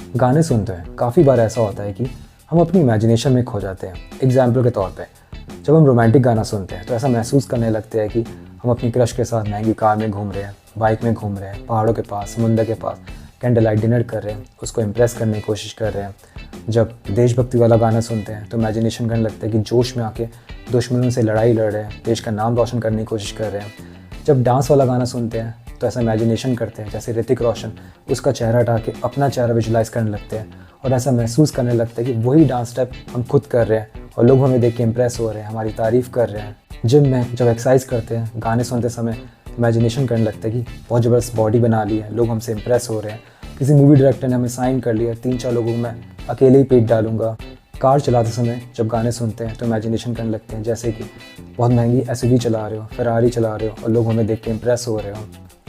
गाने सुनते हैं काफ़ी बार ऐसा होता है कि हम अपनी इमेजिनेशन में खो जाते हैं। एग्जाम्पल के तौर पे जब हम रोमांटिक गाना सुनते हैं तो ऐसा महसूस करने लगते हैं कि हम अपनी क्रश के साथ महंगी कार में घूम रहे हैं, बाइक में घूम रहे हैं, पहाड़ों के पास, समुंदर के पास कैंडल लाइट डिनर कर रहे हैं, उसको इम्प्रेस करने की कोशिश कर रहे हैं। जब देशभक्ति वाला गाना सुनते हैं तो इमेजिनेशन करने लगता है कि जोश में आके दुश्मनों से लड़ाई लड़ रहे हैं, देश का नाम रोशन करने की कोशिश कर रहे हैं। जब डांस वाला गाना सुनते हैं तो ऐसा इमेजिनेशन करते हैं जैसे ऋतिक रोशन उसका चेहरा हटा के अपना चेहरा विजुलाइज करने लगते हैं और ऐसा महसूस करने लगता है कि वही डांस स्टेप हम खुद कर रहे हैं और लोग हमें देख के इम्प्रेस हो रहे हैं, हमारी तारीफ़ कर रहे हैं। जिम में जब एक्सरसाइज करते हैं गाने सुनते समय इमेजिनेशन करने लगता है कि बहुत ज़बरदस्त बॉडी बना ली है, लोग हमसे इम्प्रेस हो रहे हैं। किसी मूवी डायरेक्टर ने हमें साइन कर लिया, 3-4 लोगों को मैं अकेले ही पेट डालूंगा। कार चलाते समय जब गाने सुनते हैं तो इमेजिनेशन करने लगते हैं जैसे कि बहुत महंगी एसयूवी चला रहे हो, फरारी चला रहे हो और लोग हमें देख के इम्प्रेस हो रहे हो।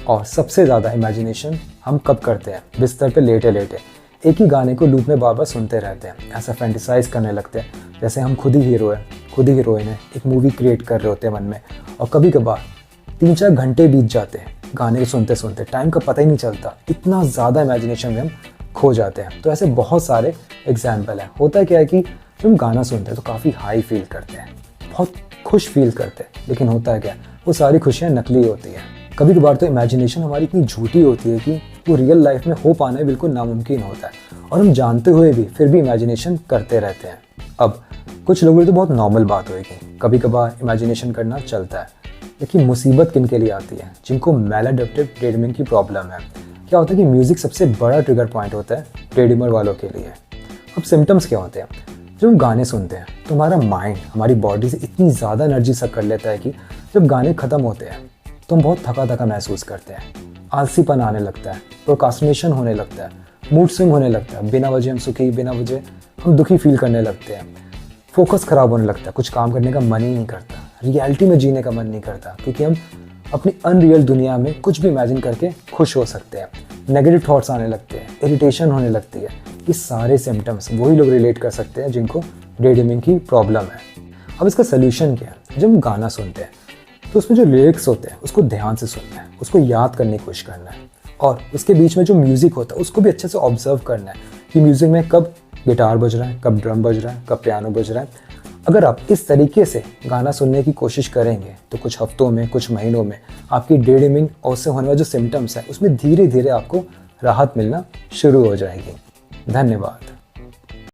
और सबसे ज़्यादा इमेजिनेशन हम कब करते हैं? बिस्तर पे लेटे लेटे एक ही गाने को लूप में बार बार सुनते रहते हैं, ऐसा फैंटिसाइज करने लगते हैं जैसे हम खुद ही हीरो हैं, खुद ही हीरोइन है, एक मूवी क्रिएट कर रहे होते हैं मन में। और कभी कभार 3-4 घंटे बीत जाते हैं गाने को सुनते सुनते, टाइम का पता ही नहीं चलता, इतना ज़्यादा इमेजिनेशन में हम खो जाते हैं। तो ऐसे बहुत सारे एग्जाम्पल हैं। होता क्या है कि जब हम गाना सुनते हैं तो काफ़ी हाई फील करते हैं, बहुत खुश फील करते हैं, लेकिन होता है क्या, वो सारी खुशियाँ नकली होती हैं। कभी कभार तो इमेजिनेशन हमारी इतनी झूठी होती है कि वो रियल लाइफ में हो पाना बिल्कुल नामुमकिन होता है और हम जानते हुए भी फिर भी इमेजिनेशन करते रहते हैं। अब कुछ लोगों के तो बहुत नॉर्मल बात होगी, कभी कभार इमेजिनेशन करना चलता है, लेकिन मुसीबत किन के लिए आती है? जिनको मैलाडप्टिव डेड्रीमिंग की प्रॉब्लम है। क्या होता है कि म्यूज़िक सबसे बड़ा ट्रिगर पॉइंट होता है डेड्रीमर वालों के लिए। अब सिम्टम्स क्या होते हैं? जब हम गाने सुनते हैं तो हमारा माइंड हमारी बॉडी से इतनी ज़्यादा एनर्जी सक कर लेता है कि जब गाने ख़त्म होते हैं तो हम बहुत थका थका महसूस करते हैं, आलसीपन आने लगता है, प्रोक्रास्टिनेशन होने लगता है, मूड स्विंग होने लगता है, बिना वजह हम सुखी, बिना वजह हम दुखी फील करने लगते हैं, फोकस खराब होने लगता है, कुछ काम करने का मन ही नहीं करता, रियलिटी में जीने का मन नहीं करता, क्योंकि हम अपनी अनरियल दुनिया में कुछ भी इमेजिन करके खुश हो सकते हैं। नेगेटिव थॉट्स आने लगते हैं, इरिटेशन होने लगती है। ये सारे सिम्टम्स वही लोग रिलेट कर सकते हैं जिनको डेड्रीमिंग की प्रॉब्लम है। अब इसका सोल्यूशन क्या है? जब हम गाना सुनते हैं तो उसमें जो लिरिक्स होते हैं उसको ध्यान से सुनना है, उसको याद करने की कोशिश करना है और उसके बीच में जो म्यूज़िक होता है उसको भी अच्छे से ऑब्जर्व करना है कि म्यूज़िक में कब गिटार बज रहा है, कब ड्रम बज रहा है, कब पियानो बज रहा है। अगर आप इस तरीके से गाना सुनने की कोशिश करेंगे तो कुछ हफ्तों में, कुछ महीनों में आपकी डेड्रीमिंग और उससे होने वाले जो सिम्टम्स हैं उसमें धीरे धीरे आपको राहत मिलना शुरू हो जाएगी। धन्यवाद।